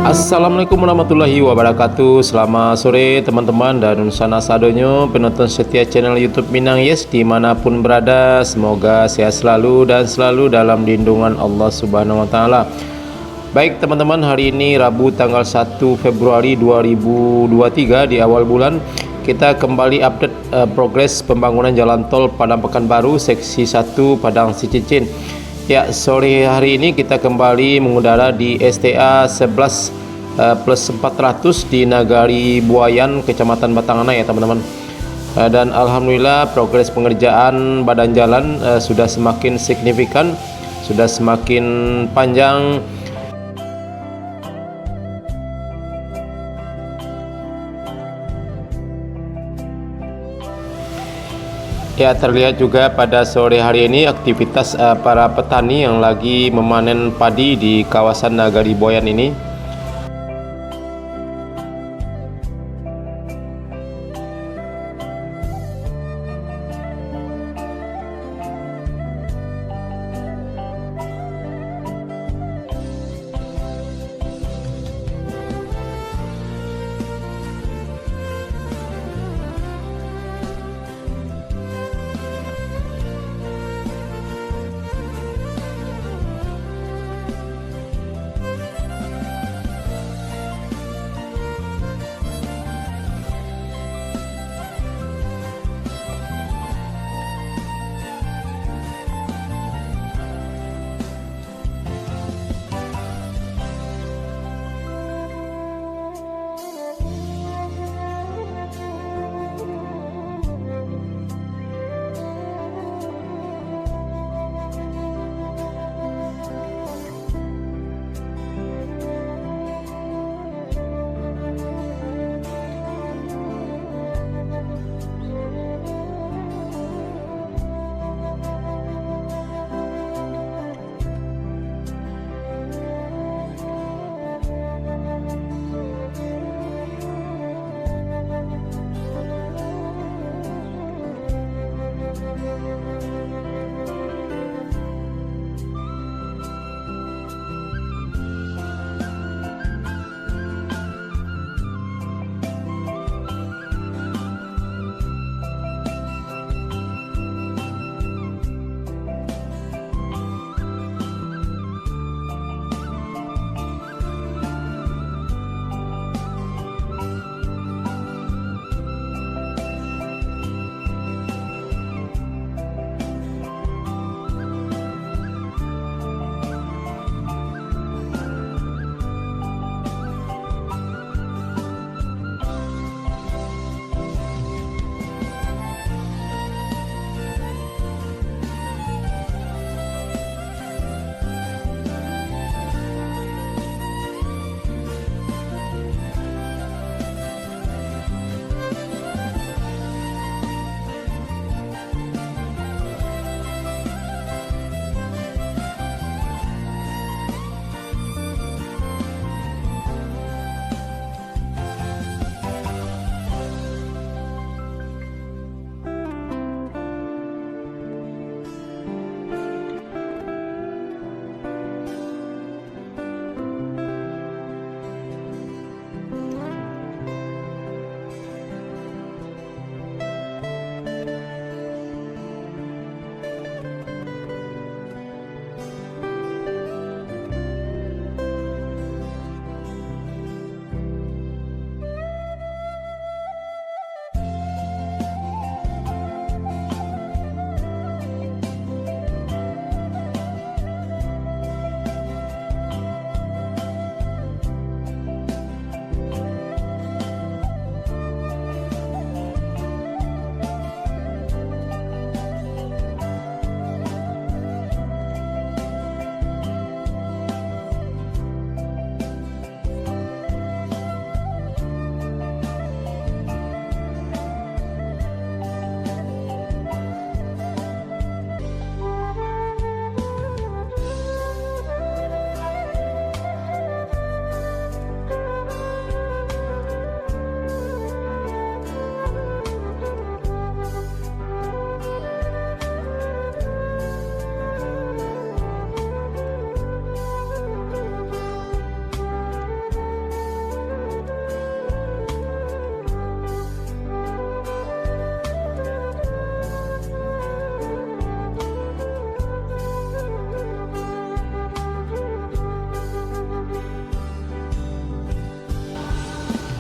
Assalamualaikum warahmatullahi wabarakatuh. Selamat sore teman-teman dan sana sadonyo penonton setia channel YouTube Minang Yes dimanapun berada. Semoga sehat selalu dan selalu dalam lindungan Allah Subhanahu Wa Taala. Baik teman-teman, hari ini Rabu tanggal 1 Februari 2023 di awal bulan kita kembali update progres pembangunan jalan tol Padang Pekanbaru seksi 1 Padang Sicicin. Ya, sore hari ini kita kembali mengudara di STA 11 plus 400 di Nagari Buayan, Kecamatan Batanganai ya teman-teman. Dan alhamdulillah progres pengerjaan badan jalan sudah semakin signifikan, sudah semakin panjang. Ya, terlihat juga pada sore hari ini aktivitas para petani yang lagi memanen padi di kawasan Nagari Buayan ini.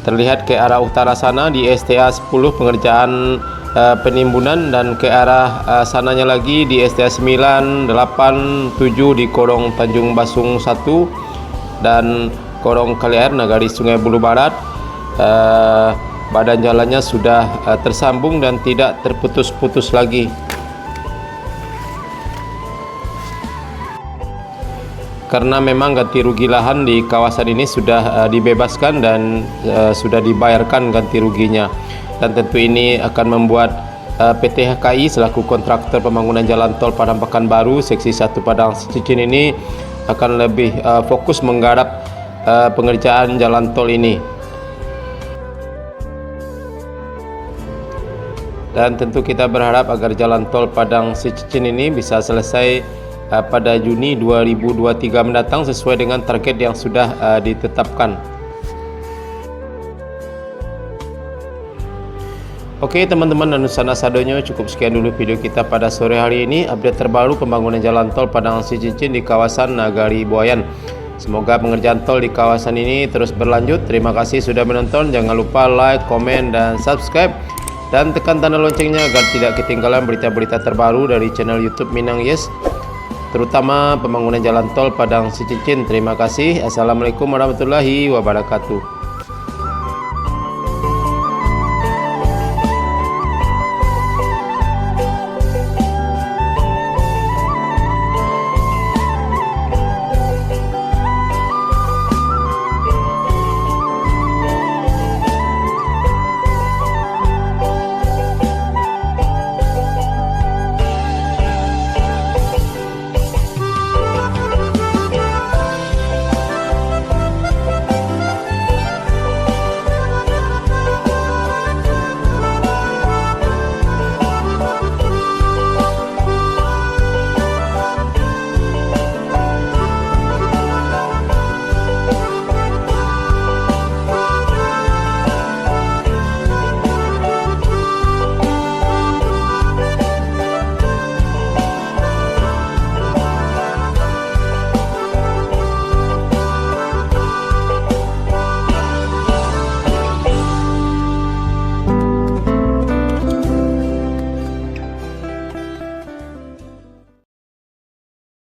Terlihat ke arah utara sana di STA 10 pengerjaan penimbunan, dan ke arah sananya lagi di STA 9, 8, 7 di Korong Tanjung Basung 1 dan Korong Kali Air Nagari Sungai Bulu Barat. Badan jalannya sudah tersambung dan tidak terputus-putus lagi. Karena memang ganti rugi lahan di kawasan ini sudah dibebaskan dan sudah dibayarkan ganti ruginya, dan tentu ini akan membuat PT HKI selaku kontraktor pembangunan jalan tol Padang Pekanbaru seksi 1 Padang Cicin ini akan lebih fokus menggarap pengerjaan jalan tol ini. Dan tentu kita berharap agar jalan tol Padang Cicin ini bisa selesai pada Juni 2023 mendatang sesuai dengan target yang sudah ditetapkan. Oke teman-teman dan Nusana Sadonyo, cukup sekian dulu video kita pada sore hari ini. Update terbaru pembangunan jalan tol Padang Cicin di kawasan Nagari Buayan. Semoga pengerjaan tol di kawasan ini terus berlanjut. Terima kasih sudah menonton. Jangan lupa like, komen, dan subscribe, dan tekan tanda loncengnya agar tidak ketinggalan berita-berita terbaru dari channel YouTube Minang Yes, terutama pembangunan jalan tol Padang Cicin. Terima kasih. Assalamualaikum warahmatullahi wabarakatuh.